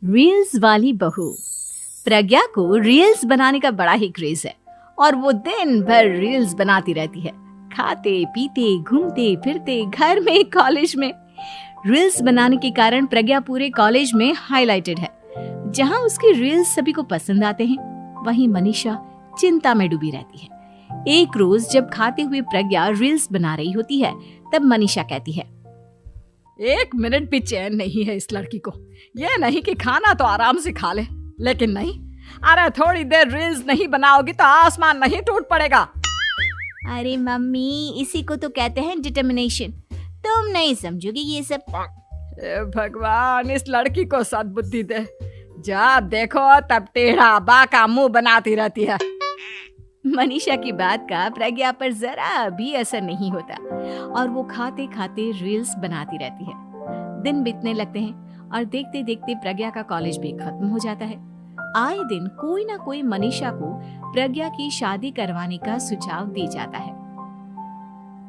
Reels वाली बहू। प्रज्ञा को रील्स बनाने का बड़ा ही क्रेज है और वो दिन भर रील्स बनाती रहती है। खाते पीते घूमते फिरते घर में कॉलेज में रील्स बनाने के कारण प्रज्ञा पूरे कॉलेज में हाईलाइटेड है। जहां उसकी रील्स सभी को पसंद आते हैं, वहीं मनीषा चिंता में डूबी रहती है। एक रोज जब खाते हुए प्रज्ञा रील्स बना रही होती है, तब मनीषा कहती है, एक मिनट भी चैन नहीं है इस लड़की को। ये नहीं कि खाना तो आराम से खा ले, लेकिन नहीं, अरे थोड़ी देर रील्स नहीं बनाओगी तो आसमान नहीं टूट पड़ेगा। अरे मम्मी, इसी को तो कहते हैं डिटर्मिनेशन। तुम नहीं समझोगी ये सब। भगवान, इस लड़की को सद्बुद्धि दे। जब देखो तब टेढ़ा बाका मुंह बनाती रहती है। मनीषा की बात का प्रज्ञा पर जरा भी असर नहीं होता और वो खाते खाते रील्स बनाती रहती है। दिन बीतने लगते हैं और देखते देखते प्रज्ञा का कॉलेज भी खत्म हो जाता है। आए दिन कोई ना कोई मनीषा को प्रज्ञा की शादी करवाने का सुझाव दे जाता है।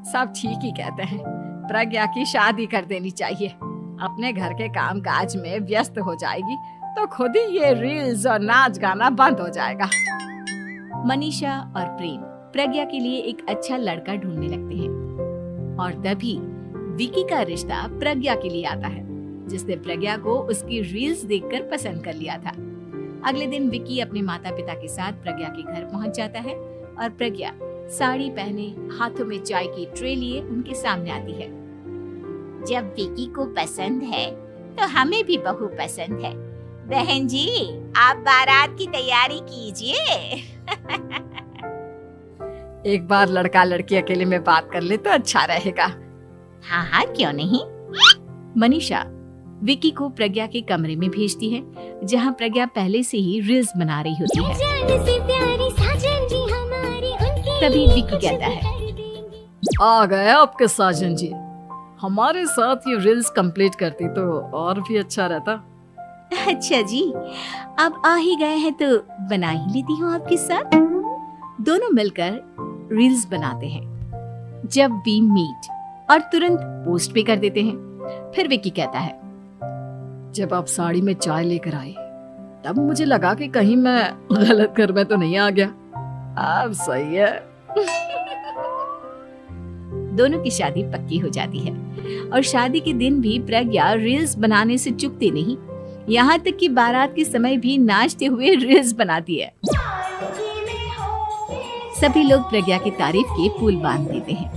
सब ठीक ही कहते हैं, प्रज्ञा की शादी कर देनी चाहिए। अपने घर के काम काज में व्यस्त हो जाएगी तो खुद ही ये रील्स और नाच गाना बंद हो जाएगा। मनीषा और प्रेम प्रज्ञा के लिए एक अच्छा लड़का ढूंढने लगते हैं और तभी विकी का रिश्ता प्रज्ञा के लिए आता है, जिसने प्रज्ञा को उसकी रील्स देखकर पसंद कर लिया था। अगले दिन विकी अपने माता पिता के साथ प्रज्ञा के घर पहुंच जाता है और प्रज्ञा साड़ी पहने हाथों में चाय की ट्रे लिए उनके सामने आती है। जब विकी को पसंद है तो हमें भी बहू पसंद है। बहन जी, आप बारात की तैयारी कीजिए। एक बार लड़का लड़की अकेले में बात कर ले तो अच्छा रहेगा। हाँ हाँ, क्यों नहीं। मनीषा विकी को प्रज्ञा के कमरे में भेजती है, जहां प्रज्ञा पहले से ही रील्स बना रही होती है। तभी विकी कहता है, आ गए आपके साजन जी। हमारे साथ ये रील्स कंप्लीट करती तो और भी अच्छा रहता। अच्छा जी, अब आ ही गए हैं तो बना ही लेती हूँ आपके साथ। दोनों मिलकर रील्स बनाते हैं। जब वी मीट और तुरंत पोस्ट भी कर देते हैं। फिर विकी कहता है, जब आप साड़ी में चाय लेकर आए तब मुझे लगा कि कहीं मैं गलत घर में तो नहीं आ गया। अब सही है। दोनों की शादी पक्की हो जाती है और शादी के दिन भी प्रज्ञा रील्स बनाने से चूकती नहीं। यहाँ तक कि बारात के समय भी नाचते हुए रील्स बनाती है। सभी लोग प्रज्ञा की तारीफ के पुल बांध देते हैं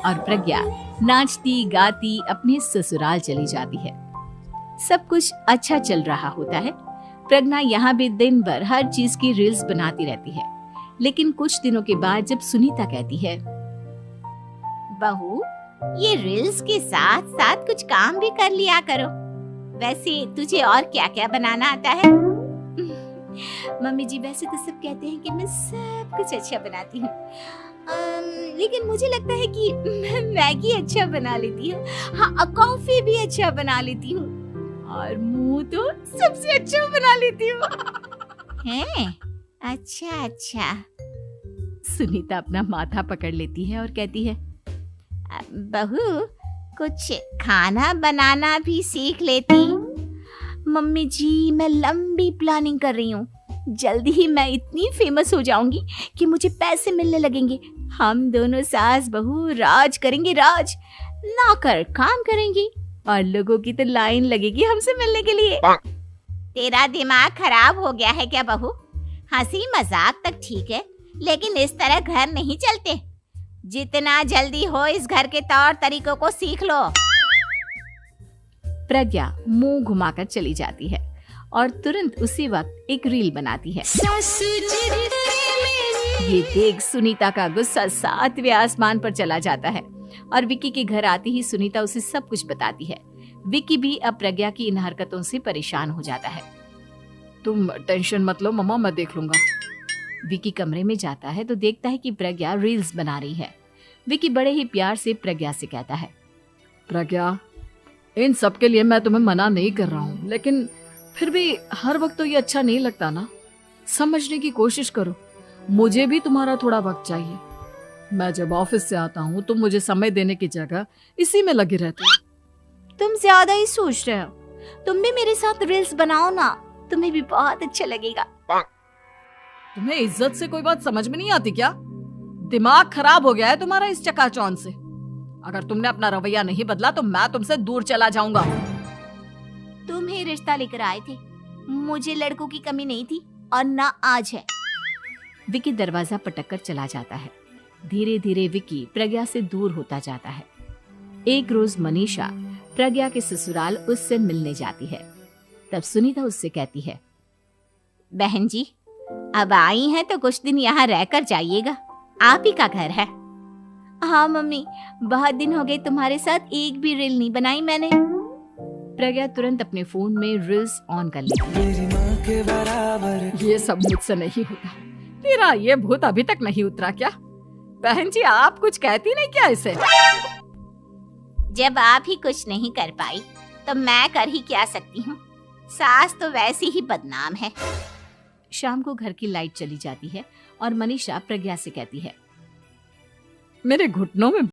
और प्रज्ञा नाचती गाती अपने ससुराल चली जाती है। सब कुछ अच्छा चल रहा होता है। प्रज्ञा यहाँ भी दिन भर हर चीज की रील्स बनाती रहती है। लेकिन कुछ दिनों के बाद जब सुनीता कहती है, बहू, ये रील्स के साथ साथ कुछ काम भी कर लिया करो। वैसे तुझे और क्या क्या बनाना आता है? मम्मी जी, वैसे तो सब कहते हैं कि मैं सब कुछ अच्छा बनाती हूँ, लेकिन मुझे लगता है कि मैं मैगी अच्छा बना लेती हूँ। हाँ, कॉफी भी अच्छा बना लेती हूँ और मुंह तो सबसे अच्छा बना लेती हूँ। हैं? अच्छा अच्छा। सुनीता अपना माथा पकड़ लेती है और कहती है, बहू, कुछ खाना बनाना भी सीख लेती। मम्मी जी, मैं लंबी प्लानिंग कर रही हूँ। जल्दी ही मैं इतनी फेमस हो जाऊंगी कि मुझे पैसे मिलने लगेंगे। हम दोनों सास बहू राज करेंगे, राज। नौकर काम करेंगी और लोगों की तो लाइन लगेगी हमसे मिलने के लिए। तेरा दिमाग खराब हो गया है क्या बहू? हंसी मजाक तक ठीक है, लेकिन इस तरह घर नहीं चलते। जितना जल्दी हो इस घर के तौर तरीकों को सीख लो। प्रज्ञा मुंह घुमाकर चली जाती है और तुरंत उसी वक्त एक रील बनाती है। ये देख सुनीता का गुस्सा 7वें आसमान पर चला जाता है और विकी के घर आते ही सुनीता उसे सब कुछ बताती है। विकी भी अब प्रज्ञा की इन हरकतों से परेशान हो जाता है। तुम टेंशन मत लो मम्मा, मैं देख लूंगा। विकी कमरे में जाता है तो देखता है कि प्रज्ञा रील्स बना रही है। विकी बड़े ही प्यार से प्रज्ञा से कहता है, प्रज्ञा, इन सब के लिए मैं तुम्हें मना नहीं कर रहा हूँ, लेकिन फिर भी हर वक्त तो ये अच्छा नहीं लगता ना। समझने की कोशिश करो, मुझे भी तुम्हारा थोड़ा वक्त चाहिए। मैं जब ऑफिस से आता हूँ तो मुझे समय देने की जगह इसी में लगे रहते हो। तुम ज्यादा ही सोच रहे हो। तुम भी मेरे साथ रील्स बनाओ ना, तुम्हें भी बहुत अच्छा लगेगा। तुम्हें इज्जत से कोई बात समझ में नहीं आती क्या? दिमाग खराब हो गया है तुम्हारा इस चकाचौंध से। अगर तुमने अपना रवैया नहीं बदला तो मैं तुमसे दूर चला जाऊंगा। तुम ही रिश्ता लेकर आए थे, मुझे लड़कों की कमी नहीं थी और ना आज है। विकी दरवाजा पटक कर चला जाता है। धीरे धीरे विकी प्रज्ञा से दूर होता जाता है। एक रोज मनीषा प्रज्ञा के ससुराल उससे मिलने जाती है। तब सुनीता उससे कहती है, बहन जी, अब आई हैं तो कुछ दिन यहाँ रहकर जाइएगा, आप ही का घर है। हाँ मम्मी, बहुत दिन हो गए तुम्हारे साथ एक भी रील नहीं बनाई मैंने। प्रज्ञा तुरंत अपने फोन में रील्स ऑन कर लेती है। ये सब मुझसे नहीं होता। तेरा ये भूत अभी तक नहीं उतरा क्या? बहन जी, आप कुछ कहती नहीं क्या इसे? जब आप ही कुछ नहीं कर पाई तो मैं कर ही क्या सकती हूँ। सास तो वैसी ही बदनाम है। शाम को घर की लाइट चली जाती है और मनीषा प्रज्ञा से कहती है, मेरे घुटनों में